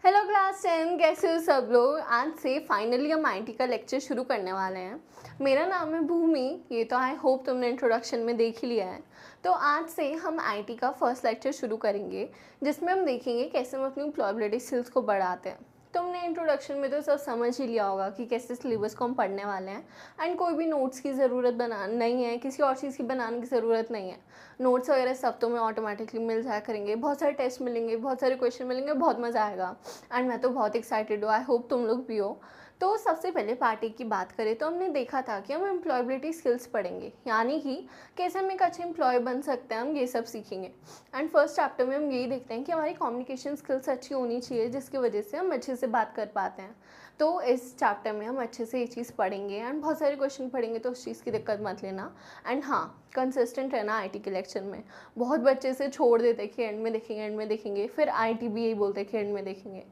Hello class 10, कैसे हो सब लोग। आज से फाइनली हम आईटी का लेक्चर शुरू करने वाले हैं। मेरा नाम है भूमि। ये तो आई होप तुमने इंट्रोडक्शन में देख ही लिया है। तो आज से हम आईटी का फर्स्ट लेक्चर शुरू करेंगे, जिसमें हम देखेंगे कैसे हम अपनी एम्प्लॉयबिलिटी स्किल्स को बढ़ाते हैं। तुमने इंट्रोडक्शन में तो सब समझ ही लिया होगा कि कैसे सिलेबस को हम पढ़ने वाले हैं। एंड कोई भी नोट्स की ज़रूरत बना नहीं है, किसी और चीज़ की बनाने की ज़रूरत नहीं है। नोट्स वगैरह सब तुम्हें ऑटोमेटिकली मिल जाया करेंगे। बहुत सारे टेस्ट मिलेंगे, बहुत सारे क्वेश्चन मिलेंगे, बहुत मज़ा आएगा। एंड मैं तो बहुत एक्साइटेड हूँ, आई होप तुम लोग भी हो। तो सबसे पहले पार्टी की बात करें तो हमने देखा था कि हम एम्प्लॉयबिलिटी स्किल्स पढ़ेंगे, यानी कि कैसे हम एक अच्छे एम्प्लॉय बन सकते हैं, हम ये सब सीखेंगे। एंड फर्स्ट चैप्टर में हम यही देखते हैं कि हमारी कम्युनिकेशन स्किल्स अच्छी होनी चाहिए, जिसकी वजह से हम अच्छे से बात कर पाते हैं। तो इस चैप्टर में हम अच्छे से ये चीज़ पढ़ेंगे एंड बहुत सारे क्वेश्चन पढ़ेंगे, तो उस चीज़ की दिक्कत मत लेना। एंड हाँ, कंसिस्टेंट रहना आईटी के लेक्चर में। बहुत बच्चे से छोड़ देते कि एंड में देखेंगे, एंड में देखेंगे, फिर आईटी भी यही बोलते कि एंड में देखेंगे।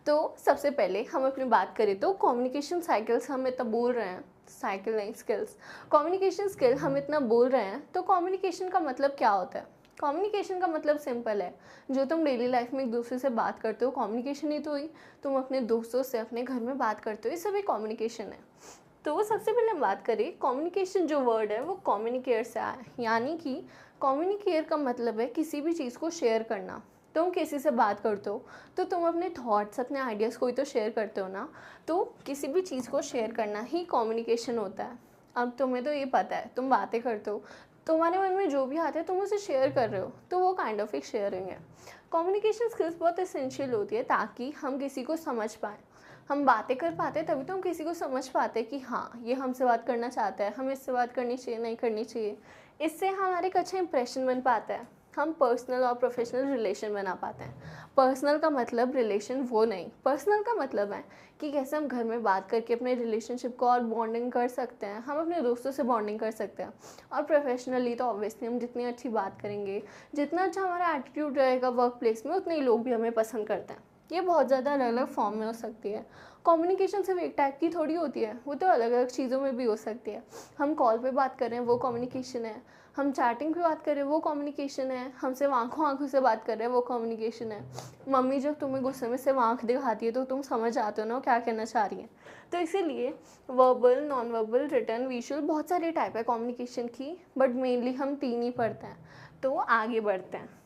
तो सबसे पहले हम अपनी बात करें तो कम्युनिकेशन साइकिल्स हम इतना बोल रहे हैं, साइकिल नहीं स्किल्स, कम्युनिकेशन स्किल हम इतना बोल रहे हैं, तो कम्युनिकेशन का मतलब क्या होता है। कम्युनिकेशन का मतलब सिंपल है, जो तुम डेली लाइफ में एक दूसरे से बात करते हो, कम्युनिकेशन ही तो हुई। तुम अपने दोस्तों से अपने घर में बात करते हो, ये सब एक कम्युनिकेशन है। तो सबसे पहले हम बात करें, कम्युनिकेशन जो वर्ड है वो कम्युनिकेट से आया है, यानी कि कम्युनिकेट का मतलब है किसी भी चीज़ को शेयर करना। तुम किसी से बात करते हो तो तुम अपने थॉट्स, अपने आइडियाज़ को ही तो शेयर करते हो ना। तो किसी भी चीज़ को शेयर करना ही कम्युनिकेशन होता है। अब तुम्हें तो ये पता है, तुम बातें करते हो, तुम्हारे मन में जो भी आता है तुम उसे शेयर कर रहे हो, तो वो काइंड ऑफ एक शेयरिंग है। कम्युनिकेशन स्किल्स बहुत एसेंशियल होती है ताकि हम किसी को समझ पाएँ। हम बातें कर पाते तभी तो हम किसी को समझ पाते कि हाँ, ये हमसे बात करना चाहता है, हमें इससे बात करनी चाहिए, नहीं करनी चाहिए। इससे हमारे एक अच्छा इंप्रेशन बन पाता है। हम पर्सनल और प्रोफेशनल रिलेशन बना पाते हैं। पर्सनल का मतलब रिलेशन वो नहीं, पर्सनल का मतलब है कि कैसे हम घर में बात करके अपने रिलेशनशिप को और बॉन्डिंग कर सकते हैं, हम अपने दोस्तों से बॉन्डिंग कर सकते हैं। और प्रोफेशनली तो ऑब्वियसली हम जितनी अच्छी बात करेंगे, जितना अच्छा हमारा एटीट्यूड रहेगा वर्क प्लेस में, उतने ही लोग भी हमें पसंद करते हैं। ये बहुत ज़्यादा अलग अलग फॉर्म में हो सकती है। कम्युनिकेशन सिर्फ एक टाइप की थोड़ी होती है, वो तो अलग अलग चीज़ों में भी हो सकती है। हम कॉल पे बात कर रहे हैं, वो कम्युनिकेशन है। हम चैटिंग पे बात कर रहे हैं, वो कम्युनिकेशन है। हम सिर्फ आंखों आंखों से बात कर रहे हैं, वो कम्युनिकेशन है। मम्मी जब तुम्हें गुस्से में सिर्फ आंख दिखाती है तो तुम समझ आते हो ना वो क्या कहना चाह रही है। तो इसीलिए verbal, non verbal, return, visual, बहुत सारे टाइप है कम्युनिकेशन की, बट मेनली हम 3 ही पढ़ते हैं। तो आगे बढ़ते हैं।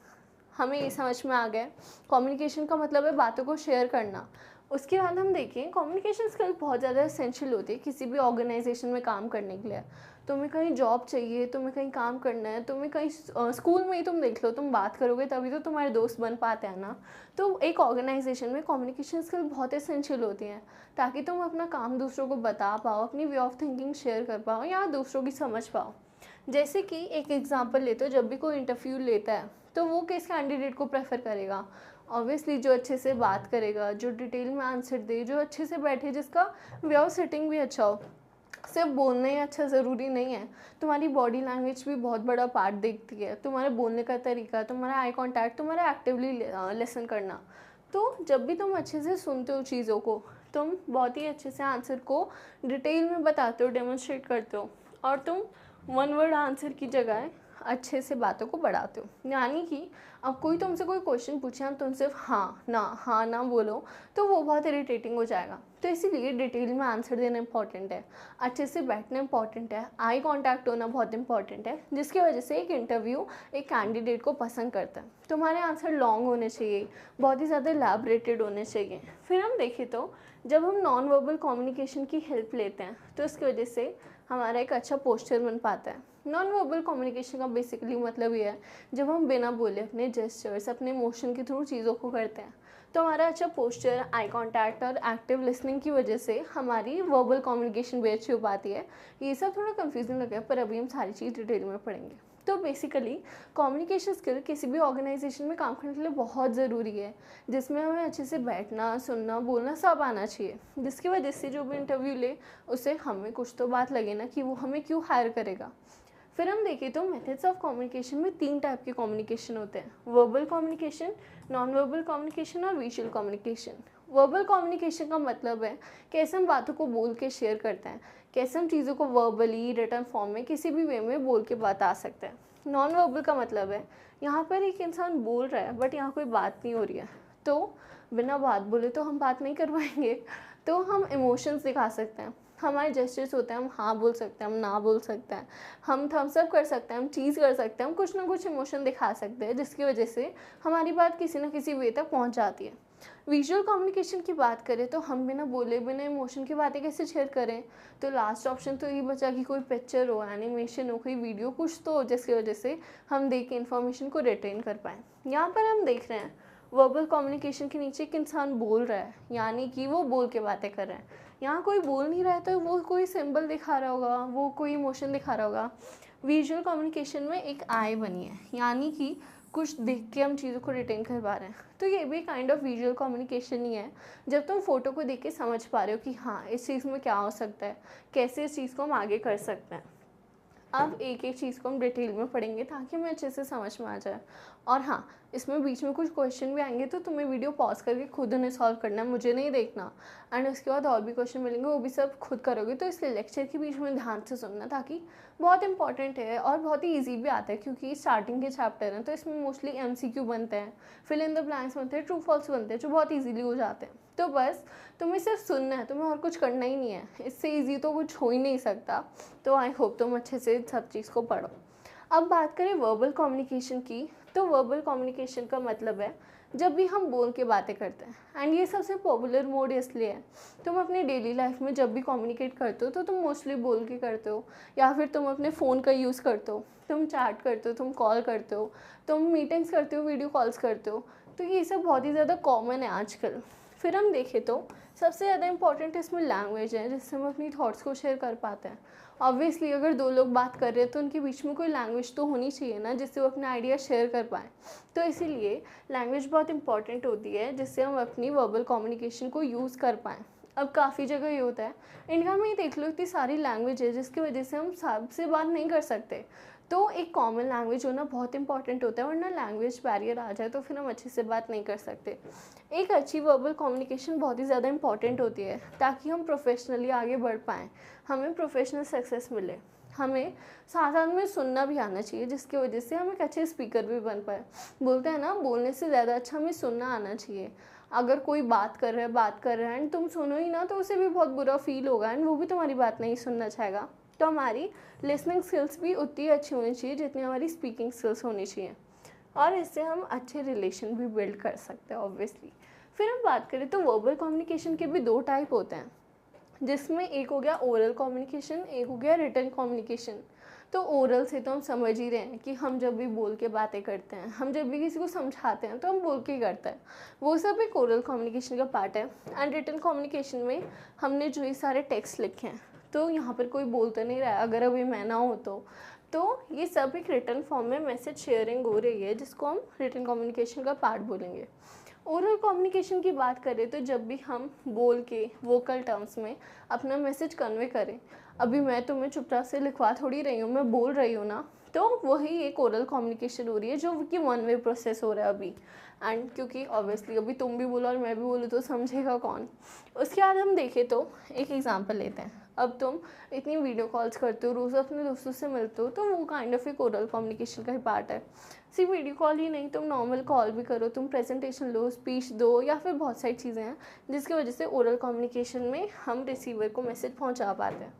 हमें ये समझ में आ गया कम्युनिकेशन का मतलब है बातों को शेयर करना। उसके बाद हम देखें, कम्युनिकेशन स्किल बहुत ज़्यादा एसेंशियल होती है किसी भी ऑर्गेनाइजेशन में काम करने के लिए। तुम्हें कहीं जॉब चाहिए, तुम्हें कहीं काम करना है, तुम्हें कहीं स्कूल में ही तुम देख लो, तुम बात करोगे तभी तो तुम्हारे दोस्त बन पाते हैं ना। तो एक ऑर्गेनाइजेशन में कम्युनिकेशन स्किल बहुत एसेंशियल होती हैं, ताकि तुम अपना काम दूसरों को बता पाओ, अपनी वे ऑफ थिंकिंग शेयर कर पाओ या दूसरों की समझ पाओ। जैसे कि एक एग्जांपल लेते हो, जब भी कोई इंटरव्यू लेता है तो वो किस कैंडिडेट को प्रेफर करेगा। ऑब्वियसली जो अच्छे से बात करेगा, जो डिटेल में आंसर दे, जो अच्छे से बैठे, जिसका वे ऑफ सिटिंग भी अच्छा हो। सिर्फ बोलना ही अच्छा ज़रूरी नहीं है, तुम्हारी बॉडी लैंग्वेज भी बहुत बड़ा पार्ट देखती है। तुम्हारे बोलने का तरीका, तुम्हारा आई कांटेक्ट, तुम्हारा एक्टिवली लिसन करना। तो जब भी तुम अच्छे से सुनते हो चीज़ों को, तुम बहुत ही अच्छे से आंसर को डिटेल में बताते हो, डेमोन्स्ट्रेट करते हो। और तुम वन वर्ड आंसर की जगह अच्छे से बातों को बढ़ाते हो। यानी कि अब कोई तुमसे कोई क्वेश्चन पूछे, हम तुम सिर्फ हाँ ना बोलो, तो वो बहुत इरिटेटिंग हो जाएगा। तो इसीलिए डिटेल में आंसर देना इंपॉर्टेंट है, अच्छे से बैठना इंपॉर्टेंट है, आई कांटेक्ट होना बहुत इंपॉर्टेंट है, जिसकी वजह से एक इंटरव्यू एक कैंडिडेट को पसंद करता है। तुम्हारे आंसर लॉन्ग होने चाहिए, बहुत ही ज़्यादा एलैबोरेटेड होने चाहिए। फिर हम देखें तो जब हम नॉन वर्बल कम्युनिकेशन की हेल्प लेते हैं तो इसकी वजह से हमारा एक अच्छा पोस्चर बन पाता है। नॉन वर्बल कम्युनिकेशन का बेसिकली मतलब ये है, जब हम बिना बोले अपने जेस्चर्स, अपने इमोशन के थ्रू चीज़ों को करते हैं, तो हमारा अच्छा पोस्चर, आई कांटेक्ट और एक्टिव लिसनिंग की वजह से हमारी वर्बल कम्युनिकेशन भी अच्छी हो पाती है। ये सब थोड़ा कंफ्यूजिंग लगे, पर अभी हम सारी चीज़ डिटेल में पढ़ेंगे। तो बेसिकली कम्युनिकेशन स्किल किसी भी ऑर्गेनाइजेशन में काम करने के लिए बहुत ज़रूरी है, जिसमें हमें अच्छे से बैठना, सुनना, बोलना सब आना चाहिए, जिसकी वजह से जो भी इंटरव्यू ले उसे हमें कुछ तो बात लगे ना कि वो हमें क्यों हायर करेगा। फिर हम देखें तो मेथड्स ऑफ कम्युनिकेशन में 3 टाइप के कम्युनिकेशन होते हैं, verbal communication, non verbal communication और विजुअल कम्युनिकेशन। वर्बल कम्युनिकेशन का मतलब है कैसे हम बातों को बोल के शेयर करते हैं, कैसे हम चीज़ों को वर्बली, रिटर्न फॉर्म में, किसी भी वे में बोल के बता सकते हैं। नॉन वर्बल का मतलब है यहाँ पर एक इंसान बोल रहा है बट यहाँ कोई बात नहीं हो रही है, तो बिना बात बोले तो हम बात नहीं कर पाएंगे। तो हम इमोशंस दिखा सकते हैं, हमारे जेस्चर्स होते हैं, हम हाँ बोल सकते हैं, हम ना बोल सकते हैं, हम थम्स अप कर सकते हैं, हम चीज़ कर सकते हैं, हम कुछ ना कुछ इमोशन दिखा सकते हैं, जिसकी वजह से हमारी बात किसी ना किसी वे तक पहुंच जाती है। विजुअल कम्युनिकेशन की बात करें तो हम बिना बोले बिना इमोशन की बातें कैसे शेयर करें? तो लास्ट ऑप्शन तो ये बचा कि कोई पिक्चर हो, एनिमेशन हो, कोई वीडियो, कुछ तो हो जिसकी वजह से हम देख के इन्फॉर्मेशन को रिटेन कर पाएँ। यहाँ पर हम देख रहे हैं वर्बल कम्युनिकेशन के नीचे एक इंसान बोल रहा है, यानी कि वो बोल के बातें कर रहे हैं। यहाँ कोई बोल नहीं रहा है तो वो कोई सिंबल दिखा रहा होगा, वो कोई इमोशन दिखा रहा होगा। विजुअल कम्युनिकेशन में एक आई बनी है, यानी कि कुछ देख के हम चीज़ों को रिटेन कर पा रहे हैं। तो ये भी काइंड ऑफ विजुअल कम्युनिकेशन ही है, जब तुम फोटो को देख के समझ पा रहे हो कि हाँ इस चीज़ में क्या हो सकता है, कैसे इस चीज़ को हम आगे कर सकते हैं। अब एक एक चीज़ को हम डिटेल में पढ़ेंगे ताकि हमें अच्छे से समझ में आ जाए। और हाँ, इसमें बीच में कुछ क्वेश्चन भी आएंगे तो तुम्हें वीडियो पॉज करके खुद उन्हें सॉल्व करना है, मुझे नहीं देखना। एंड उसके बाद और भी क्वेश्चन मिलेंगे, वो भी सब खुद करोगे। तो इसलिए लेक्चर के बीच में ध्यान से सुनना, ताकि बहुत इंपॉर्टेंट है और बहुत ही ईजी भी आता है, क्योंकि स्टार्टिंग के चैप्टर हैं तो इसमें मोस्टली MCQ बनते हैं, फिल इन द ब्लैंक्स बनते हैं, ट्रू फॉल्स बनते हैं, जो बहुत ईजीली हो जाते हैं। तो बस तुम्हें सिर्फ सुनना है, तुम्हें और कुछ करना ही नहीं है, इससे ईजी तो कुछ हो ही नहीं सकता। तो आई होप तुम अच्छे से सब चीज़ को पढ़ो। अब बात करें वर्बल कम्युनिकेशन की, तो वर्बल कम्युनिकेशन का मतलब है जब भी हम बोल के बातें करते हैं। एंड ये सबसे पॉपुलर मोड इसलिए है, तुम अपने डेली लाइफ में जब भी कम्युनिकेट करते हो तो तुम मोस्टली बोल के करते हो, या फिर तुम अपने फ़ोन का यूज़ करते हो, तुम चैट करते हो, तुम कॉल करते हो, तुम मीटिंग्स करते हो, वीडियो कॉल्स करते हो। तो ये सब बहुत ही ज़्यादा कॉमन है आजकल। फिर हम देखें तो सबसे ज़्यादा इंपॉर्टेंट इसमें लैंग्वेज है, जिससे हम अपनी थॉट्स को शेयर कर पाते हैं। ऑब्वियसली अगर दो लोग बात कर रहे हैं तो उनके बीच में कोई लैंग्वेज तो होनी चाहिए ना, जिससे वो अपना आइडिया शेयर कर पाएँ। तो इसीलिए लैंग्वेज बहुत इंपॉर्टेंट होती है, जिससे हम अपनी वर्बल कम्युनिकेशन को यूज़ कर पाएँ। अब काफ़ी जगह ये होता है, इंडिया में ही देख लो, इतनी सारी लैंग्वेज है जिसकी वजह से हम सबसे बात नहीं कर सकते। तो एक कॉमन लैंग्वेज होना बहुत इंपॉर्टेंट होता है, वरना लैंग्वेज बैरियर आ जाए तो फिर हम अच्छे से बात नहीं कर सकते। एक अच्छी वर्बल कम्युनिकेशन बहुत ही ज़्यादा इंपॉर्टेंट होती है, ताकि हम प्रोफेशनली आगे बढ़ पाएँ, हमें प्रोफेशनल सक्सेस मिले। हमें साथ साथ में सुनना भी आना चाहिए, जिसकी वजह से हम एक अच्छे स्पीकर भी बन पाए। बोलते हैं ना, बोलने से ज़्यादा अच्छा हमें सुनना आना चाहिए। अगर कोई बात कर रहा है एंड तुम सुनो ही ना, तो उसे भी बहुत बुरा फील होगा एंड वो भी तुम्हारी बात नहीं सुनना चाहेगा। तो हमारी लिसनिंग स्किल्स भी उतनी अच्छी होनी चाहिए जितनी हमारी स्पीकिंग स्किल्स होनी चाहिए, और इससे हम अच्छे रिलेशन भी बिल्ड कर सकते हैं ऑब्वियसली। फिर हम बात करें तो वर्बल कम्युनिकेशन के भी दो टाइप होते हैं, जिसमें एक हो गया ओरल कम्युनिकेशन, एक हो गया रिटन कम्युनिकेशन। तो ओरल से तो हम समझ ही रहे हैं कि हम जब भी बोल के बातें करते हैं, हम जब भी किसी को समझाते हैं तो हम बोल के ही करते हैं, वो सब एक ओरल कम्युनिकेशन का पार्ट है। एंड रिटन कम्युनिकेशन में हमने जो ये सारे टेक्स्ट लिखे हैं, तो यहाँ पर कोई बोल तो नहीं रहा है, अगर अभी मैं ना हो तो ये सब एक रिटन फॉर्म में मैसेज शेयरिंग हो रही है, जिसको हम रिटन कम्युनिकेशन का पार्ट बोलेंगे। ओरल कम्युनिकेशन की बात करें तो जब भी हम बोल के वोकल टर्म्स में अपना मैसेज कन्वे करें, अभी मैं तुम्हें चुपचाप से लिखवा थोड़ी रही हूँ, मैं बोल रही हूँ ना, तो वही एक ओरल कम्युनिकेशन हो रही है, जो कि वन वे प्रोसेस हो रहा है अभी। एंड क्योंकि ऑब्वियसली अभी तुम भी बोलो और मैं भी बोलूँ तो समझेगा कौन। उसके बाद हम देखें तो एक एग्जांपल लेते हैं। अब तुम इतनी वीडियो कॉल्स करते हो, रोज़ अपने दोस्तों से मिलते हो, तो वो काइंड ऑफ एक ओरल कम्युनिकेशन का ही पार्ट है। सिर्फ वीडियो कॉल ही नहीं, तुम नॉर्मल कॉल भी करो, तुम प्रेजेंटेशन लो, स्पीच दो, या फिर बहुत सारी चीज़ें हैं जिसकी वजह से ओरल कम्युनिकेशन में हम रिसीवर को मैसेज पहुंचा पाते हैं।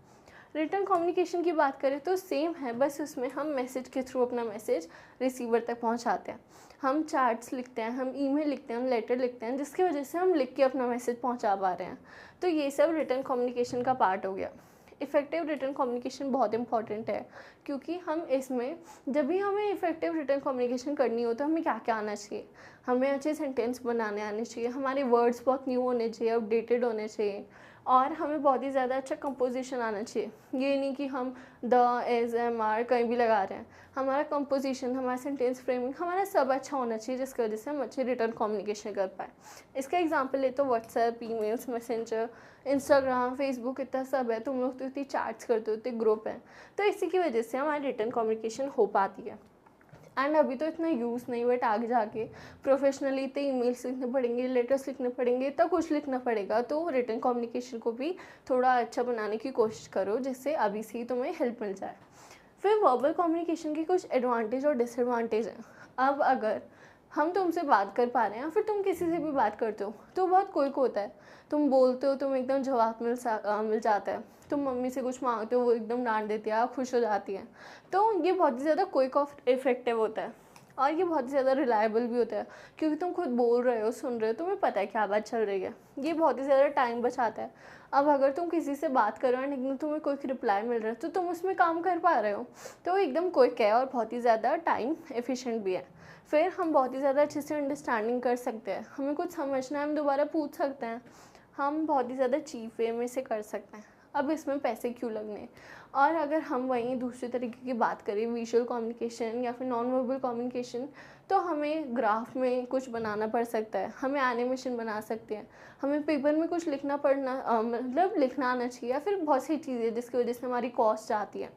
रिटर्न कम्युनिकेशन की बात करें तो सेम है, बस उसमें हम मैसेज के थ्रू अपना मैसेज रिसीवर तक पहुंचाते हैं। हम चैट्स लिखते हैं, हम ईमेल लिखते हैं, हम लेटर लिखते हैं, जिसकी वजह से हम लिख के अपना मैसेज पहुंचा पा रहे हैं। तो ये सब रिटर्न कम्युनिकेशन का पार्ट हो गया। इफ़ेक्टिव रिटर्न कम्युनिकेशन बहुत इंपॉर्टेंट है, क्योंकि हम इसमें जब भी हमें इफ़ेक्टिव रिटर्न कम्युनिकेशन करनी हो तो हमें क्या क्या आना चाहिए, हमें अच्छे सेंटेंस बनाने आने चाहिए, हमारे वर्ड्स बहुत न्यू होने चाहिए, अपडेटेड होने चाहिए, और हमें बहुत ही ज़्यादा अच्छा कंपोजिशन आना चाहिए। ये नहीं कि हम द, एज, एम, आर कहीं भी लगा रहे हैं। हमारा कंपोजिशन, हमारा सेंटेंस फ्रेमिंग, हमारा सब अच्छा होना चाहिए, जिसकी वजह से हम अच्छे रिटर्न कम्युनिकेशन कर पाए। इसका एग्जांपल ले तो WhatsApp, emails, messenger, Instagram, Facebook, इतना सब है, तुम लोग तो इतनी चैट्स करते हो, इतने ग्रुप हैं, तो इसी की वजह से हमारी रिटर्न कम्युनिकेशन हो पाती है। एंड अभी तो इतना यूज़ नहीं, बट आगे जाके प्रोफेशनली इतने ईमेल्स लिखने पड़ेंगे, लेटर्स लिखने पड़ेंगे, इतना कुछ लिखना पड़ेगा, तो रिटर्न कम्युनिकेशन को भी थोड़ा अच्छा बनाने की कोशिश करो, जिससे अभी से ही तुम्हें हेल्प मिल जाए। फिर वर्बल कम्युनिकेशन की कुछ एडवांटेज और डिसएडवांटेज हैं। अब अगर हम तुमसे बात कर पा रहे हैं, फिर तुम किसी से भी बात करते हो तो बहुत क्विक होता है, तुम बोलते हो, तुम एकदम जवाब मिल जाता है। तुम मम्मी से कुछ मांगते हो, वो एकदम डांट देती है, आप खुश हो जाती हैं। तो ये बहुत ही ज़्यादा क्विक और इफेक्टिव होता है, और ये बहुत ही ज़्यादा रिलायबल भी होता है, क्योंकि तुम खुद बोल रहे हो, सुन रहे हो, तुम्हें पता है क्या बात चल रही है। ये बहुत ही ज़्यादा टाइम बचाता है। अब अगर तुम किसी से बात करो एंड एकदम तुम्हें क्विक रिप्लाई मिल रहा है, तो तुम उसमें काम कर पा रहे हो, तो एकदम क्विक है और बहुत ही ज़्यादा टाइम एफिशिएंट भी है। फिर हम बहुत ही ज़्यादा अच्छे से अंडरस्टैंडिंग कर सकते हैं, हमें कुछ समझना है हम दोबारा पूछ सकते हैं, हम बहुत ही ज़्यादा चीप वे में से कर सकते हैं। अब इसमें पैसे क्यों लगने। और अगर हम वहीं दूसरे तरीके की बात करें, विजुअल कम्युनिकेशन या फिर नॉन वर्बल कम्युनिकेशन, तो हमें ग्राफ में कुछ बनाना पड़ सकता है, हमें एनिमेशन बना सकते हैं, हमें पेपर में कुछ लिखना मतलब लिखना आना चाहिए, या फिर बहुत सी चीज़ें जिसकी वजह से हमारी कॉस्ट आती है।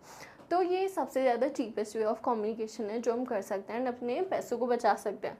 तो ये सबसे ज़्यादा चीपेस्ट वे ऑफ कम्युनिकेशन है जो हम कर सकते हैं एंड अपने पैसों को बचा सकते हैं।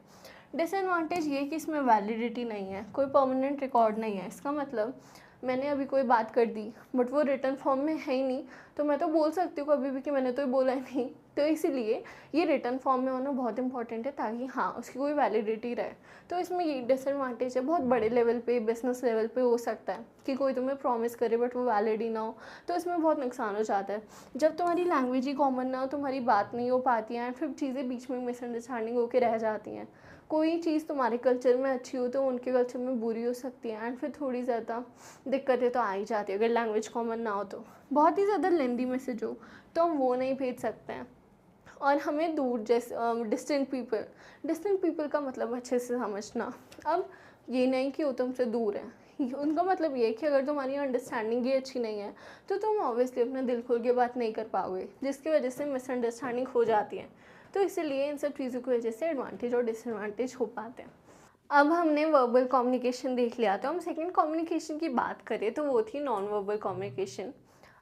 डिसएडवांटेज ये कि इसमें वैलिडिटी नहीं है, कोई परमानेंट रिकॉर्ड नहीं है। इसका मतलब मैंने अभी कोई बात कर दी बट वो रिटर्न फॉर्म में है ही नहीं, तो मैं तो बोल सकती हूँ कभी भी कि मैंने तो ये बोला ही नहीं। तो इसीलिए ये रिटर्न फॉर्म में होना बहुत इंपॉर्टेंट है, ताकि हाँ उसकी कोई वैलिडिटी रहे। तो इसमें ये डिसएडवांटेज है, बहुत बड़े लेवल पे, बिजनेस लेवल पे हो सकता है कि कोई तुम्हें प्रॉमिस करे बट वो वैलिड ही ना हो, तो इसमें बहुत नुकसान हो जाता है। जब तुम्हारी लैंग्वेज ही कॉमन ना हो, तुम्हारी बात नहीं हो पाती है, फिर चीज़ें बीच में मिसअंडरस्टैंडिंग होकर रह जाती हैं। कोई चीज़ तुम्हारे कल्चर में अच्छी हो तो उनके कल्चर में बुरी हो सकती है, एंड फिर थोड़ी ज़्यादा दिक्कतें तो आ ही जाती है अगर लैंग्वेज कॉमन ना हो तो। बहुत ही ज़्यादा लेंदी मैसेज हो तो हम वो नहीं भेज सकते हैं। और हमें दूर जैसे डिस्टेंट पीपल का मतलब अच्छे से समझना। अब ये नहीं कि वो तुमसे दूर है, उनका मतलब ये है कि अगर तुम्हारी अंडरस्टैंडिंग ही अच्छी नहीं है तो तुम ऑब्वियसली अपना दिल खोल के बात नहीं कर पाओगे, जिसकी वजह से मिसअंडरस्टैंडिंग हो जाती है। तो इसीलिए इन सब चीज़ों की वजह से एडवांटेज और डिसएडवांटेज हो पाते हैं। अब हमने वर्बल कम्युनिकेशन देख लिया, तो हम सेकंड कम्युनिकेशन की बात करें तो वो थी नॉन वर्बल कम्युनिकेशन।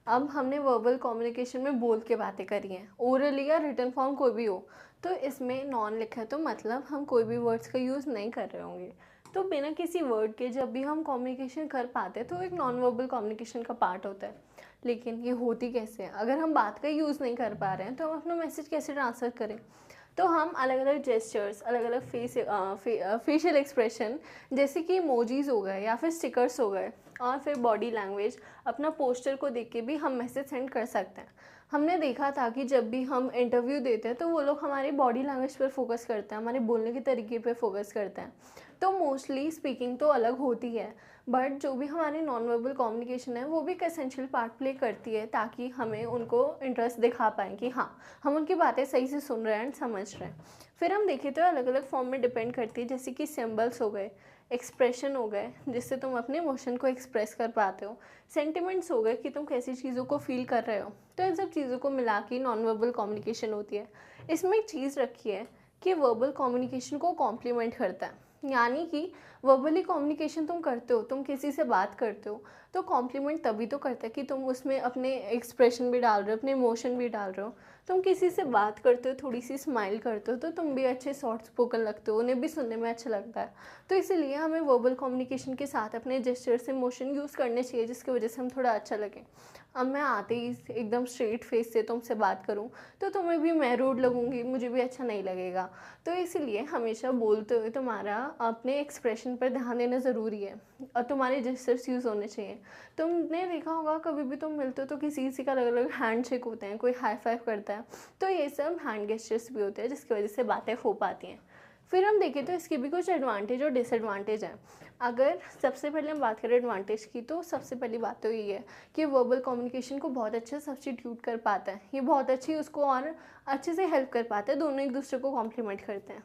अब हमने वर्बल कम्युनिकेशन में बोल के बातें करी हैं, ओरली या रिटन फॉर्म कोई भी हो, तो इसमें नॉन लिखा है तो मतलब हम कोई भी वर्ड्स का यूज़ नहीं कर रहे होंगे। तो बिना किसी वर्ड के जब भी हम कम्युनिकेशन कर पाते हैं तो एक नॉन वर्बल कम्युनिकेशन का पार्ट होता है। लेकिन ये होती कैसे है, अगर हम बात का यूज़ नहीं कर पा रहे हैं तो हम अपना मैसेज कैसे ट्रांसफ़र करें। तो हम अलग अलग जेस्चर्स, अलग अलग फेशियल एक्सप्रेशन, जैसे कि इमोजीज हो गए या फिर स्टिकर्स हो गए, और फिर बॉडी लैंग्वेज, अपना पोस्टर को देख के भी हम मैसेज सेंड कर सकते हैं। हमने देखा था कि जब भी हम इंटरव्यू देते हैं तो वो लोग हमारी बॉडी लैंग्वेज पर फोकस करते हैं, हमारे बोलने के तरीके पर फोकस करते हैं। तो मोस्टली स्पीकिंग तो अलग होती है, बट जो भी हमारी नॉन वर्बल कम्युनिकेशन है वो भी एक एसेंशियल पार्ट प्ले करती है, ताकि हमें उनको इंटरेस्ट दिखा पाएँ कि हाँ हम उनकी बातें सही से सुन रहे हैं एंड समझ रहे हैं। फिर हम देखें तो अलग अलग फॉर्म में डिपेंड करती है, जैसे कि सिंबल्स हो गए, एक्सप्रेशन हो गए जिससे तुम अपने इमोशन को एक्सप्रेस कर पाते हो, सेंटिमेंट्स हो गए कि तुम कैसी चीज़ों को फील कर रहे हो। तो इन सब चीज़ों को मिला के नॉन वर्बल कम्युनिकेशन होती है। इसमें एक चीज़ रखी है कि वर्बल कम्युनिकेशन को कॉम्प्लीमेंट करता है, यानी कि वर्बली कम्युनिकेशन तुम करते हो, तुम किसी से बात करते हो तो कॉम्प्लीमेंट तभी तो करता है कि तुम उसमें अपने एक्सप्रेशन भी डाल रहे हो, अपने इमोशन भी डाल रहे हो। तुम किसी से बात करते हो, थोड़ी सी स्माइल करते हो, तो तुम भी अच्छे सॉफ्ट स्पोकन लगते हो, उन्हें भी सुनने में अच्छा लगता है। तो इसीलिए हमें वर्बल कम्युनिकेशन के साथ अपने जेस्चर्स, इमोशन यूज़ करने चाहिए, जिसकी वजह से हम थोड़ा अच्छा लगे। अब मैं आते ही एकदम स्ट्रेट फेस से तुमसे बात करूं तो तुम्हें भी मैं रूड लगूंगी, मुझे भी अच्छा नहीं लगेगा। तो इसीलिए हमेशा बोलते हुए तुम्हारा अपने एक्सप्रेशन पर ध्यान देना ज़रूरी है, और तुम्हारे जेस्चर्स यूज़ होने चाहिए। तुमने देखा होगा कभी भी तुम मिलते हो तो किसी किसी का अलग अलग हैंड शेक होते हैं, कोई हाई फाइव करता है, तो ये सब हैंड गेस्चर्स भी होते हैं जिसकी वजह से बातें हो पाती हैं। फिर हम देखें तो इसके भी कुछ एडवांटेज और डिसएडवांटेज हैं। अगर सबसे पहले हम बात करें एडवांटेज की, तो सबसे पहली बात तो यही है कि वर्बल कम्युनिकेशन को बहुत अच्छे सब्स्टिट्यूट कर पाता है, ये बहुत अच्छी उसको और अच्छे से हेल्प कर पाता है, दोनों एक दूसरे को कॉम्प्लीमेंट करते हैं।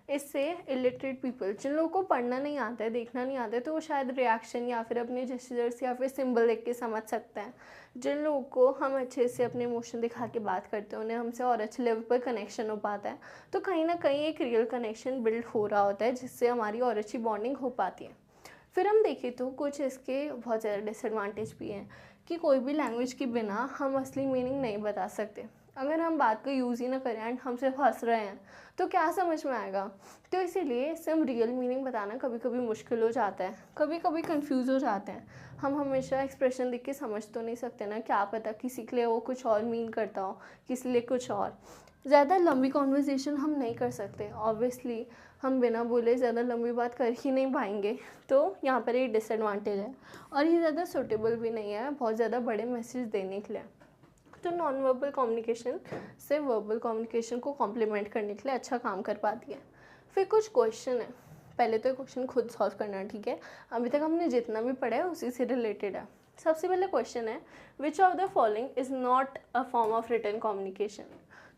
इससे इलिटरेट पीपल, जिन लोगों को पढ़ना नहीं आता है, देखना नहीं आता है, तो वो शायद रिएक्शन या फिर अपने जेस्चर्स या फिर सिंबल देख के समझ सकते हैं। जिन लोगों को हम अच्छे से अपने इमोशन दिखा के बात करते हैं, उन्हें हमसे और अच्छे लेवल पर कनेक्शन हो पाता है। तो कहीं ना कहीं एक रियल कनेक्शन बिल्ड हो रहा होता है, जिससे हमारी और अच्छी बॉन्डिंग हो पाती है। फिर हम देखें तो कुछ इसके बहुत ज़्यादा डिसएडवांटेज भी हैं, कि कोई भी लैंग्वेज के बिना हम असली मीनिंग नहीं बता सकते। अगर हम बात को यूज़ ही ना करें एंड हम सिर्फ हंस रहे हैं तो क्या समझ में आएगा। तो इसीलिए इससे हम रियल मीनिंग बताना कभी कभी मुश्किल हो जाता है, कभी कभी कंफ्यूज हो जाते हैं। हम हमेशा एक्सप्रेशन देख के समझ तो नहीं सकते ना, क्या पता किसी के लिए वो कुछ और मीन करता हो, किसी लिए कुछ और। ज़्यादा लंबी कॉन्वर्जेसन हम नहीं कर सकते ऑब्वियसली, हम बिना बोले ज़्यादा लंबी बात कर ही नहीं पाएंगे, तो यहाँ पर एक डिसएडवांटेज है। और ये ज़्यादा सूटेबल भी नहीं है बहुत ज़्यादा बड़े मैसेज देने के लिए। तो नॉन वर्बल कम्युनिकेशन से वर्बल कम्युनिकेशन को कॉम्प्लीमेंट करने के लिए अच्छा काम कर पाती है। फिर कुछ क्वेश्चन है, पहले तो क्वेश्चन खुद सॉल्व करना है, ठीक है। अभी तक हमने जितना भी पढ़ा है उसी से रिलेटेड है। सबसे पहले क्वेश्चन है, which of the following is not a form of written communication.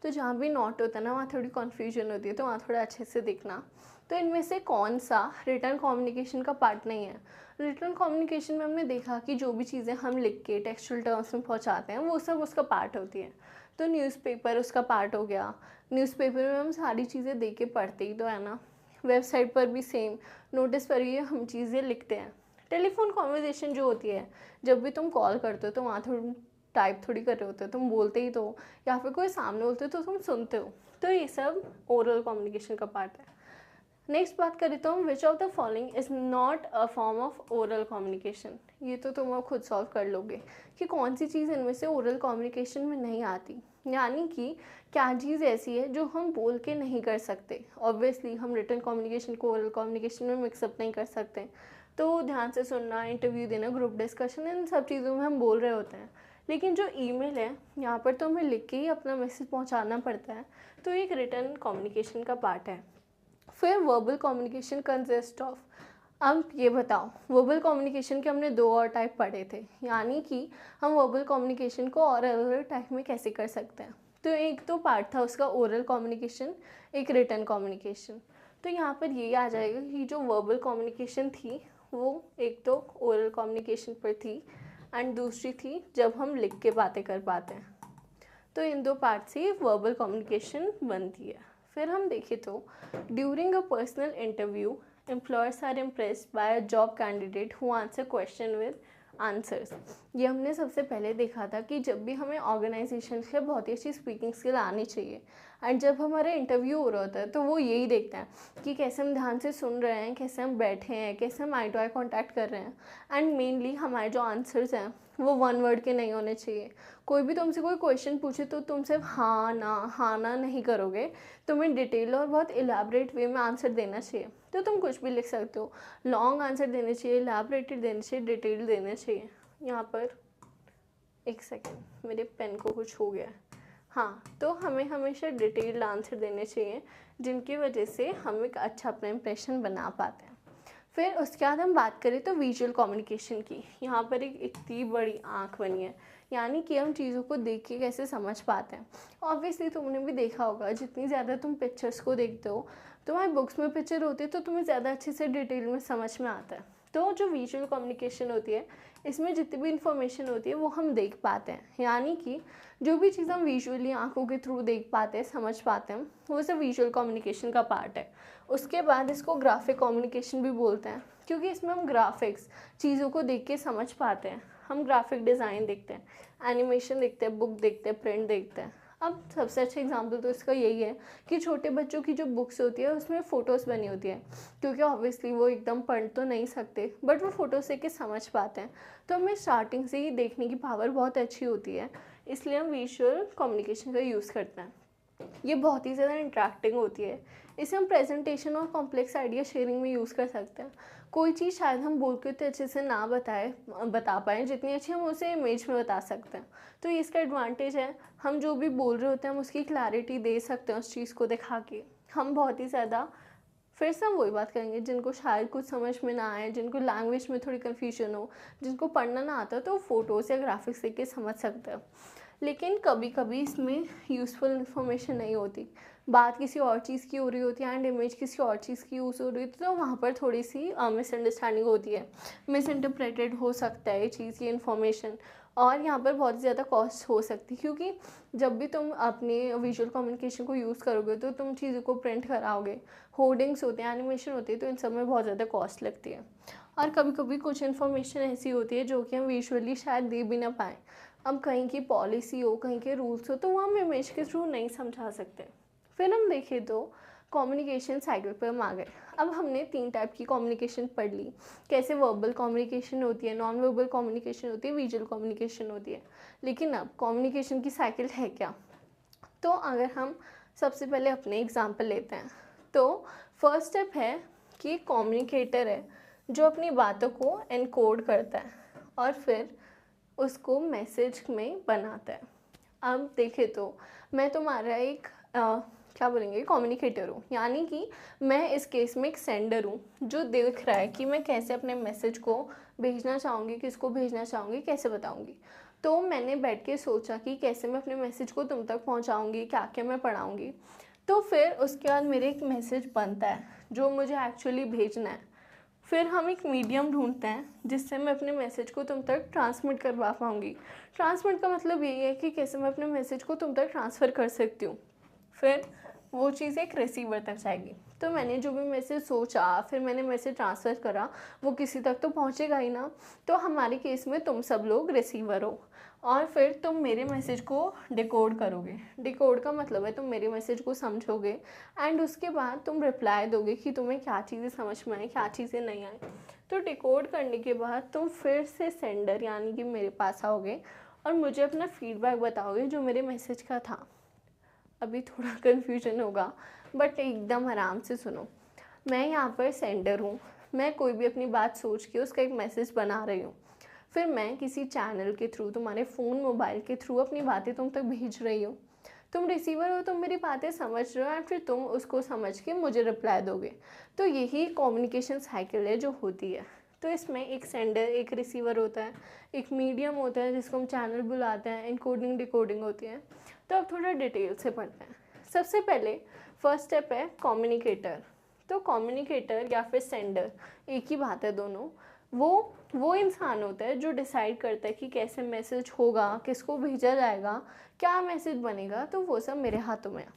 तो जहाँ भी नॉट होता है ना वहाँ थोड़ी कन्फ्यूजन होती है, तो वहाँ थोड़ा अच्छे से देखना। तो इनमें से कौन सा रिटर्न कम्युनिकेशन का पार्ट नहीं है। रिटर्न कम्युनिकेशन में हमने देखा कि जो भी चीज़ें हम लिख के टेक्सचुअल टर्म्स में पहुँचाते हैं वो सब उसका पार्ट होती है। तो न्यूज़पेपर उसका पार्ट हो गया, न्यूज़पेपर में हम सारी चीज़ें देख के पढ़ते ही तो है ना। वेबसाइट पर भी सेम, नोटिस पर भी हम चीज़ें लिखते हैं। टेलीफोन कॉन्वर्जेसन जो होती है, जब भी तुम कॉल करते हो तो वहाँ थोड़ी टाइप थोड़ी कर रहे होते हो, तुम बोलते ही तो, या फिर कोई सामने बोलते हो तो तुम सुनते हो। तो ये सब ओरल कम्युनिकेशन का पार्ट है। नेक्स्ट बात करें तो हम, विच of the following is not a form of oral communication. ये तो तुम अब खुद सॉल्व कर लोगे कि कौन सी चीज़ इनमें से ओरल कम्युनिकेशन में नहीं आती। यानी कि क्या चीज़ ऐसी है जो हम बोल के नहीं कर सकते। ऑब्वियसली हम रिटन कम्युनिकेशन को ओरल कम्युनिकेशन में मिक्सअप नहीं कर सकते। तो ध्यान से सुनना, इंटरव्यू देना, ग्रुप डिस्कशन, इन सब चीज़ों में हम बोल रहे होते हैं। लेकिन जो ईमेल है यहाँ पर तो हमें लिख के ही अपना मैसेज पहुँचाना पड़ता है, तो एक रिटन कम्युनिकेशन का पार्ट है। फिर वर्बल कम्युनिकेशन कंसिस्ट ऑफ, अब ये बताओ, वर्बल कम्युनिकेशन के हमने 2 और टाइप पढ़े थे, यानी कि हम वर्बल कम्युनिकेशन को और अलग अलग टाइप में कैसे कर सकते हैं। तो एक तो पार्ट था उसका ओरल कम्युनिकेशन, एक रिटन कम्युनिकेशन। तो यहाँ पर ये आ जाएगा कि जो वर्बल कम्युनिकेशन थी वो एक तो ओरल कम्युनिकेशन पर थी एंड दूसरी थी जब हम लिख के बातें कर पाते हैं। तो इन 2 पार्ट से वर्बल कम्युनिकेशन बनती है। फिर हम देखें तो, during a personal interview employers are impressed by a job candidate who answer question with answers. ये हमने सबसे पहले देखा था कि जब भी हमें ऑर्गेनाइजेशन से बहुत ही अच्छी स्पीकिंग स्किल आनी चाहिए, एंड जब हमारा इंटरव्यू हो रहा होता है तो वो यही देखते हैं कि कैसे हम ध्यान से सुन रहे हैं, कैसे हम बैठे हैं, कैसे हम आई टू आई कॉन्टैक्ट कर रहे हैं। एंड मेनली हमारे जो आंसर्स हैं वो 1 वर्ड के नहीं होने चाहिए। कोई भी तुमसे कोई क्वेश्चन पूछे तो तुम सिर्फ हाँ ना नहीं करोगे, तुम्हें डिटेल और बहुत इलेबरेट वे में आंसर देना चाहिए। तो तुम कुछ भी लिख सकते हो, लॉन्ग आंसर देने चाहिए, इलेबरेटेड देने चाहिए, डिटेल देने चाहिए। यहाँ पर एक सेकेंड, मेरे पेन को कुछ हो गया है। हाँ, तो हमें हमेशा डिटेल्ड आंसर देने चाहिए जिनकी वजह से हम एक अच्छा अपना इंप्रेशन बना पाते हैं। फिर उसके बाद हम बात करें तो विजुअल कम्युनिकेशन की। यहाँ पर एक इतनी बड़ी आँख बनी है, यानी कि हम चीज़ों को देख के कैसे समझ पाते हैं। ऑब्वियसली तुमने भी देखा होगा, जितनी ज़्यादा तुम पिक्चर्स को देखते हो, तुम्हारी बुक्स में पिक्चर होती है तो तुम्हें ज़्यादा अच्छे से डिटेल में समझ में आता है। तो जो विजुअल कम्युनिकेशन होती है, इसमें जितनी भी इंफॉर्मेशन होती है वो हम देख पाते हैं। यानी कि जो भी चीज़ हम विजुअली आंखों के थ्रू देख पाते हैं, समझ पाते हैं, वो सब विजुअल कम्युनिकेशन का पार्ट है। उसके बाद इसको ग्राफिक कम्युनिकेशन भी बोलते हैं, क्योंकि इसमें हम ग्राफिक्स चीज़ों को देख के समझ पाते हैं। हम ग्राफिक डिज़ाइन देखते हैं, एनिमेशन देखते हैं, बुक देखते हैं, प्रिंट देखते हैं। अब सबसे अच्छा एग्जांपल तो इसका यही है कि छोटे बच्चों की जो बुक्स होती है उसमें फ़ोटोज़ बनी होती है, क्योंकि ऑब्वियसली वो एकदम पढ़ तो नहीं सकते, बट वो फ़ोटोज़ देख के समझ पाते हैं। तो हमें स्टार्टिंग से ही देखने की पावर बहुत अच्छी होती है, इसलिए हम विजुअल कम्युनिकेशन का यूज़ करते हैं। ये बहुत ही ज़्यादा इंटरेक्टिंग होती है। इसे हम प्रेजेंटेशन और कॉम्प्लेक्स आइडिया शेयरिंग में यूज़ कर सकते हैं। कोई चीज़ शायद हम बोल के उतने अच्छे से ना बता पाएँ जितनी अच्छी हम उसे इमेज में बता सकते हैं। तो ये इसका एडवांटेज है, हम जो भी बोल रहे होते हैं हम उसकी क्लैरिटी दे सकते हैं उस चीज़ को दिखा के। हम बहुत ही ज़्यादा, फिर से हम वही बात करेंगे, जिनको शायद कुछ समझ में ना आए, जिनको लैंग्वेज में थोड़ी कन्फ्यूजन हो, जिनको पढ़ना ना आता, तो फ़ोटोज़ या ग्राफिक्स देख के समझ सकते हैं। लेकिन कभी कभी इसमें यूज़फुल इन्फॉर्मेशन नहीं होती, बात किसी और चीज़ की हो रही होती है एंड इमेज किसी और चीज़ की यूज़ हो रही होती है, तो वहाँ पर थोड़ी सी मिसअंडरस्टैंडिंग होती है, मिस इंटरप्रेटेड हो सकता है ये चीज़, ये इन्फॉर्मेशन। और यहाँ पर बहुत ज़्यादा कॉस्ट हो सकती है, क्योंकि जब भी तुम अपने विजुअल कम्युनिकेशन को यूज़ करोगे तो तुम चीज़ों को प्रिंट कराओगे, होर्डिंग्स होते हैं, एनिमेशन होती है, तो इन सब में बहुत ज़्यादा कॉस्ट लगती है। और कभी कभी कुछ इन्फॉर्मेशन ऐसी होती है जो कि हम विजुअली शायद दे भी ना पाएँ। अब कहीं की पॉलिसी हो, कहीं के रूल्स हो, तो वो हम इमेज के थ्रू नहीं समझा सकते। फिर हम देखें तो कम्युनिकेशन साइकिल पर हम आ गए। अब हमने 3 टाइप की कम्युनिकेशन पढ़ ली, कैसे वर्बल कम्युनिकेशन होती है, नॉन वर्बल कम्युनिकेशन होती है, विजुअल कम्युनिकेशन होती है। लेकिन अब कम्युनिकेशन की साइकिल है क्या? तो अगर हम सबसे पहले अपने एग्जाम्पल लेते हैं, तो फर्स्ट स्टेप है कि कम्युनिकेटर है जो अपनी बातों को एनकोड करता है और फिर उसको मैसेज में बनाता है। अब देखे तो मैं तुम्हारा एक क्या बोलेंगे कम्युनिकेटर हूँ, यानी कि मैं इस केस में एक सेंडर हूँ जो देख रहा है कि मैं कैसे अपने मैसेज को भेजना चाहूँगी, किसको भेजना चाहूँगी, कैसे बताऊँगी। तो मैंने बैठ के सोचा कि कैसे मैं अपने मैसेज को तुम तक पहुँचाऊँगी, क्या क्या मैं पढ़ाऊँगी। तो फिर उसके बाद मेरे एक मैसेज बनता है जो मुझे एक्चुअली भेजना है। फिर हम एक मीडियम ढूंढते हैं जिससे मैं अपने मैसेज को तुम तक ट्रांसमिट करवा पाऊँगी। ट्रांसमिट का मतलब यही है कि कैसे मैं अपने मैसेज को तुम तक ट्रांसफ़र कर सकती हूँ। फिर वो चीज़ एक रिसीवर तक जाएगी। तो मैंने जो भी मैसेज सोचा, फिर मैंने मैसेज ट्रांसफ़र करा, वो किसी तक तो पहुँचेगा ही ना। तो हमारे केस में तुम सब लोग रिसीवर हो और फिर तुम मेरे मैसेज को डिकोड करोगे। डिकोड का मतलब है तुम मेरे मैसेज को समझोगे एंड उसके बाद तुम रिप्लाई दोगे कि तुम्हें क्या चीज़ें समझ में आई, क्या चीज़ें नहीं आई। तो डिकोड करने के बाद तुम फिर से सेंडर यानी कि मेरे पास आओगे और मुझे अपना फीडबैक बताओगे जो मेरे मैसेज का था। अभी थोड़ा कन्फ्यूजन होगा बट एकदम आराम से सुनो। मैं यहाँ पर सेंडर हूँ, मैं कोई भी अपनी बात सोच के उसका एक मैसेज बना रही हूँ। फिर मैं किसी चैनल के थ्रू, तुम्हारे फ़ोन मोबाइल के थ्रू अपनी बातें तुम तक भेज रही हूँ। तुम रिसीवर हो, तुम मेरी बातें समझ रहे हो एंड फिर तुम उसको समझ के मुझे रिप्लाई दोगे। तो यही कम्युनिकेशन साइकिल है जो होती है। तो इसमें एक सेंडर, एक रिसीवर होता है, एक मीडियम होता है जिसको हम चैनल बुलाते हैं, इनकोडिंग डिकोडिंग होती है। तो अब थोड़ा डिटेल से पढ़ते हैं। सबसे पहले फर्स्ट स्टेप है कम्युनिकेटर। तो कम्युनिकेटर या फिर सेंडर एक ही बात है दोनों। वो इंसान होता है जो डिसाइड करता है कि कैसे मैसेज होगा, किसको भेजा जाएगा, क्या मैसेज बनेगा, तो वो सब मेरे हाथों में है।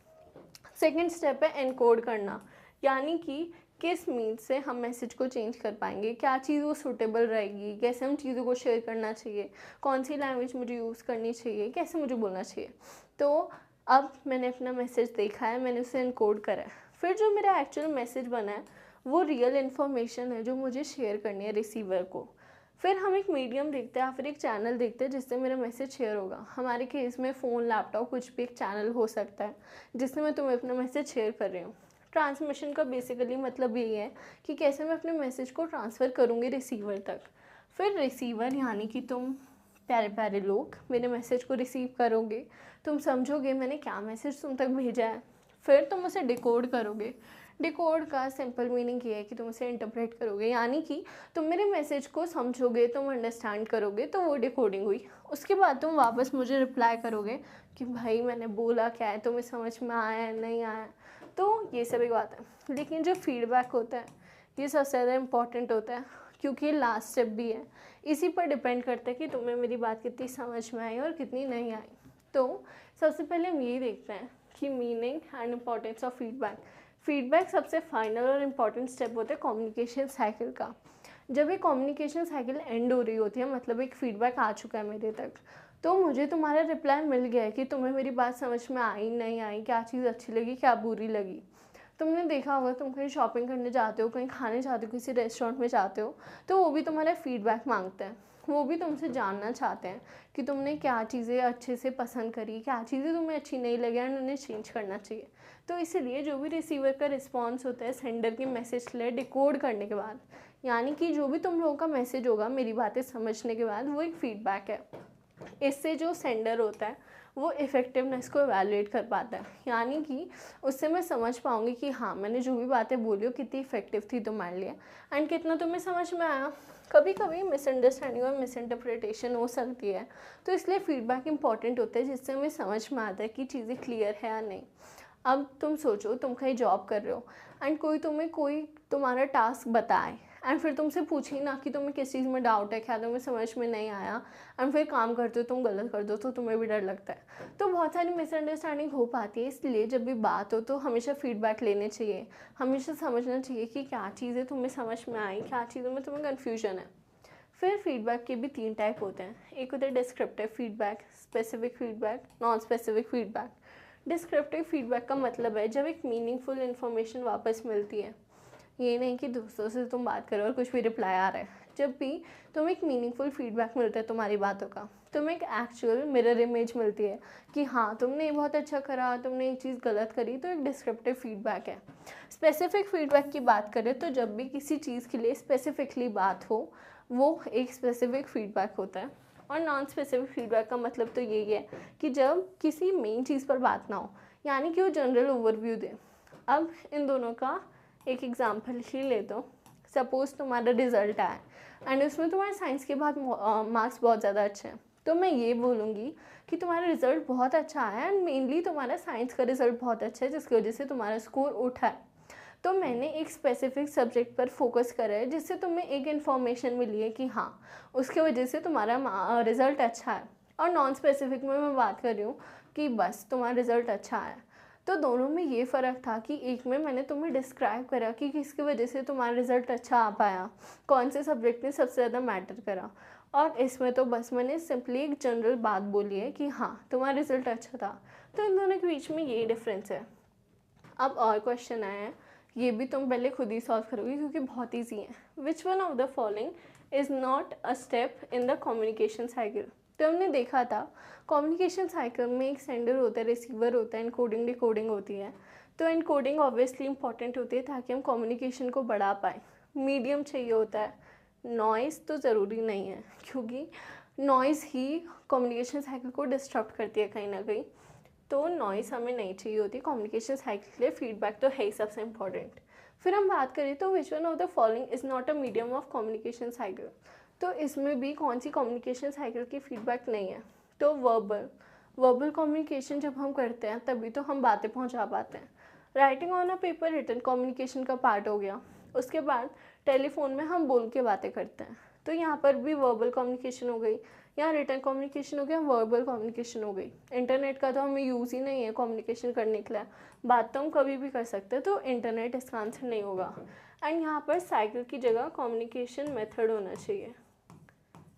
सेकेंड स्टेप है एनकोड करना, यानी कि किस मीन्स से हम मैसेज को चेंज कर पाएंगे, क्या चीज़ वो सूटेबल रहेगी, कैसे हम चीज़ों को शेयर करना चाहिए, कौन सी लैंग्वेज मुझे यूज़ करनी चाहिए, कैसे मुझे बोलना चाहिए। तो अब मैंने अपना मैसेज देखा है, मैंने उसे एनकोड करा है। फिर जो मेरा एक्चुअल मैसेज बना है वो रियल इन्फॉर्मेशन है जो मुझे शेयर करनी है रिसीवर को। फिर हम एक मीडियम देखते हैं या फिर एक चैनल देखते हैं जिससे मेरा मैसेज शेयर होगा। हमारे केस में फ़ोन, लैपटॉप, कुछ भी एक चैनल हो सकता है जिससे मैं तुम्हें अपना मैसेज शेयर कर रही हूँ। ट्रांसमिशन का बेसिकली मतलब यही है कि कैसे मैं अपने मैसेज को ट्रांसफ़र करूँगी रिसीवर तक। फिर रिसीवर यानी कि तुम प्यारे प्यारे लोग मेरे मैसेज को रिसीव करोगे, तुम समझोगे मैंने क्या मैसेज तुम तक भेजा है। फिर तुम उसे डिकोड करोगे। डिकोड का सिंपल मीनिंग ये है कि तुम उसे इंटरप्रेट करोगे, यानी कि तुम मेरे मैसेज को समझोगे, तुम अंडरस्टैंड करोगे, तो वो डिकोडिंग हुई। उसके बाद तुम वापस मुझे रिप्लाई करोगे कि भाई मैंने बोला क्या है, तुम्हें समझ में आया है नहीं आया। तो ये सब एक बात है। लेकिन जो फीडबैक होता है ये सबसे ज़्यादा इम्पॉर्टेंट होता है क्योंकि ये लास्ट स्टेप भी है। इसी पर डिपेंड करता है कि तुम्हें मेरी बात कितनी समझ में आई और कितनी नहीं आई। तो सबसे पहले हम यही देखते हैं कि meaning and importance of feedback. Feedback सबसे फाइनल और इम्पॉर्टेंट स्टेप होता है कम्युनिकेशन साइकिल का। जब ये कम्युनिकेशन साइकिल एंड हो रही होती है, मतलब एक फीडबैक आ चुका है मेरे तक, तो मुझे तुम्हारा रिप्लाई मिल गया है कि तुम्हें मेरी बात समझ में आई नहीं आई, क्या चीज़ अच्छी लगी, क्या बुरी लगी। तुमने देखा होगा, तुम कहीं शॉपिंग करने जाते हो, कहीं खाने जाते हो, किसी रेस्टोरेंट में जाते हो, तो वो भी तुम्हारा फीडबैक मांगते हैं। वो भी तुमसे जानना चाहते हैं कि तुमने क्या चीज़ें अच्छे से पसंद करी, क्या चीज़ें तुम्हें अच्छी नहीं लगी एंड उन्हें चेंज करना चाहिए। तो इसीलिए जो भी रिसीवर का रिस्पॉन्स होता है सेंडर के मैसेज के लिए डिकोड करने के बाद, यानी कि जो भी तुम लोगों का मैसेज होगा मेरी बातें समझने के बाद, वो एक फीडबैक है। इससे जो सेंडर होता है वो इफ़ेक्टिवनेस को एवेलुएट कर पाता है, यानी कि उससे मैं समझ पाऊँगी कि हाँ मैंने जो भी बातें बोली वो कितनी इफ़ेक्टिव थी तुम्हारे लिए एंड कितना तुम्हें समझ में आया। कभी कभी मिसअंडरस्टैंडिंग और मिसइंटरप्रिटेशन हो सकती है, तो इसलिए फीडबैक इंपॉर्टेंट होता है जिससे हमें समझ में आता है कि चीज़ें क्लियर है या नहीं। अब तुम सोचो, तुम कहीं जॉब कर रहे हो एंड कोई तुम्हारा टास्क बताए एंड फिर तुमसे पूछे ना कि तुम्हें किस चीज़ में डाउट है, क्या तुम्हें समझ में नहीं आया, एंड फिर काम करते हो तुम गलत कर दो तो तुम्हें भी डर लगता है। तो बहुत सारी मिसअंडरस्टैंडिंग हो पाती है, इसलिए जब भी बात हो तो हमेशा फीडबैक लेने चाहिए, हमेशा समझना चाहिए कि क्या चीज़ें तुम्हें समझ में आई, क्या चीज़ों में तुम्हें कन्फ्यूजन है। फिर फीडबैक के भी 3 टाइप होते हैं। एक होता है descriptive feedback, specific feedback, non specific feedback. Descriptive feedback का मतलब है जब एक मीनिंगफुल इन्फॉर्मेशन वापस मिलती है। ये नहीं कि दोस्तों से तुम बात करो और कुछ भी रिप्लाई आ रहा है, जब भी तुम्हें एक मीनिंगफुल फीडबैक मिलता है तुम्हारी बातों का, तुम्हें एक एक्चुअल मिरर इमेज मिलती है कि हाँ तुमने ये बहुत अच्छा करा, तुमने एक चीज़ गलत करी, तो एक डिस्क्रिप्टिव फीडबैक है। स्पेसिफिक फीडबैक की बात करें तो जब भी किसी चीज़ के लिए स्पेसिफिकली बात हो वो एक स्पेसिफिक फीडबैक होता है। और नॉन स्पेसिफिक फीडबैक का मतलब तो यही है कि जब किसी मेन चीज़ पर बात ना हो, यानी कि वो जनरल ओवरव्यू दे। अब इन दोनों का एक एग्जांपल ही ले दो। सपोज़ तुम्हारा रिजल्ट आया एंड उसमें तुम्हारे साइंस के बाद मार्क्स बहुत ज़्यादा अच्छे हैं, तो मैं ये बोलूँगी कि तुम्हारा रिजल्ट बहुत अच्छा आया एंड मेनली तुम्हारा साइंस का रिजल्ट बहुत अच्छा है जिसकी वजह से तुम्हारा स्कोर उठा है। तो मैंने एक स्पेसिफिक सब्जेक्ट पर फोकस करा है जिससे तुम्हें एक इन्फॉर्मेशन मिली है कि हाँ उसके वजह से तुम्हारा रिज़ल्ट अच्छा है। और नॉन स्पेसिफिक में मैं बात कर रही हूँ कि बस तुम्हारा रिज़ल्ट अच्छा है। तो दोनों में ये फ़र्क था कि एक में मैंने तुम्हें डिस्क्राइब करा कि किसकी वजह से तुम्हारा रिज़ल्ट अच्छा आ पाया, कौन से सब्जेक्ट ने सबसे ज़्यादा मैटर करा। और इसमें तो बस मैंने सिंपली एक जनरल बात बोली है कि हाँ तुम्हारा रिज़ल्ट अच्छा था। तो इन दोनों के बीच में यही डिफरेंस है। अब और क्वेश्चन आया है, ये भी तुम पहले खुद ही सॉल्व करोगे क्योंकि बहुत ईजी है। Which one of the following is not a step in the communication cycle. तो हमने देखा था कम्युनिकेशन साइकिल में एक सेंडर होता है, रिसीवर होता है, इनकोडिंग डिकोडिंग होती है। तो इनकोडिंग ऑब्वियसली इंपॉर्टेंट होती है ताकि हम कम्युनिकेशन को बढ़ा पाएँ। मीडियम चाहिए होता है, नॉइज़ तो ज़रूरी नहीं है क्योंकि नॉइज़ ही कम्युनिकेशन साइकिल को डिस्टर्ब करती है कहीं ना कहीं। तो नॉइस हमें नहीं चाहिए होती कम्युनिकेशन साइकिल के लिए, फीडबैक तो है ही सबसे इम्पॉर्टेंट। फिर हम बात करें तो which one of the following is not a medium of communication cycle. तो इसमें भी कौन सी कम्युनिकेशन साइकिल की फीडबैक नहीं है। तो वर्बल कम्युनिकेशन जब हम करते हैं तभी तो हम बातें पहुंचा पाते हैं। Writing on a paper written communication का पार्ट हो गया। उसके बाद टेलीफोन में हम बोल के बातें करते हैं, तो यहाँ पर भी वर्बल कम्युनिकेशन हो गई, यहाँ रिटर्न कम्युनिकेशन हो गया, वर्बल कम्युनिकेशन हो गई। इंटरनेट का तो हमें यूज़ ही नहीं है कम्युनिकेशन करने के लिए, बात तो हम कभी भी कर सकते हैं, तो इंटरनेट इसका आंसर नहीं होगा। एंड यहाँ पर साइकिल की जगह कम्युनिकेशन मेथड होना चाहिए,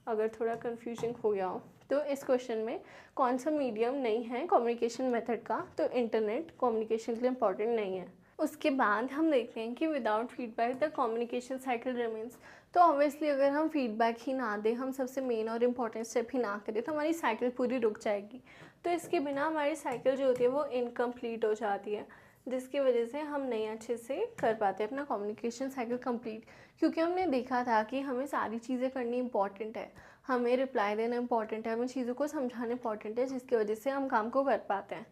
अगर थोड़ा कन्फ्यूजन हो गया हो। तो इस क्वेश्चन में कौन सा मीडियम नहीं है कम्युनिकेशन मेथड का, तो इंटरनेट कम्युनिकेशन के लिए इम्पॉर्टेंट नहीं है। उसके बाद हम देखते हैं कि without feedback the communication cycle remains. तो ऑब्वियसली अगर हम फीडबैक ही ना दें, हम सबसे मेन और इम्पॉर्टेंट स्टेप ही ना करें, तो हमारी साइकिल पूरी रुक जाएगी। तो इसके बिना हमारी साइकिल जो होती है वो इनकम्प्लीट हो जाती है, जिसकी वजह से हम नहीं अच्छे से कर पाते अपना कम्युनिकेशन साइकिल कंप्लीट। क्योंकि हमने देखा था कि हमें सारी चीज़ें करनी इंपॉर्टेंट है, हमें रिप्लाई देना इंपॉर्टेंट है, हमें चीज़ों को समझाना इंपॉर्टेंट है, जिसकी वजह से हम काम को कर पाते हैं।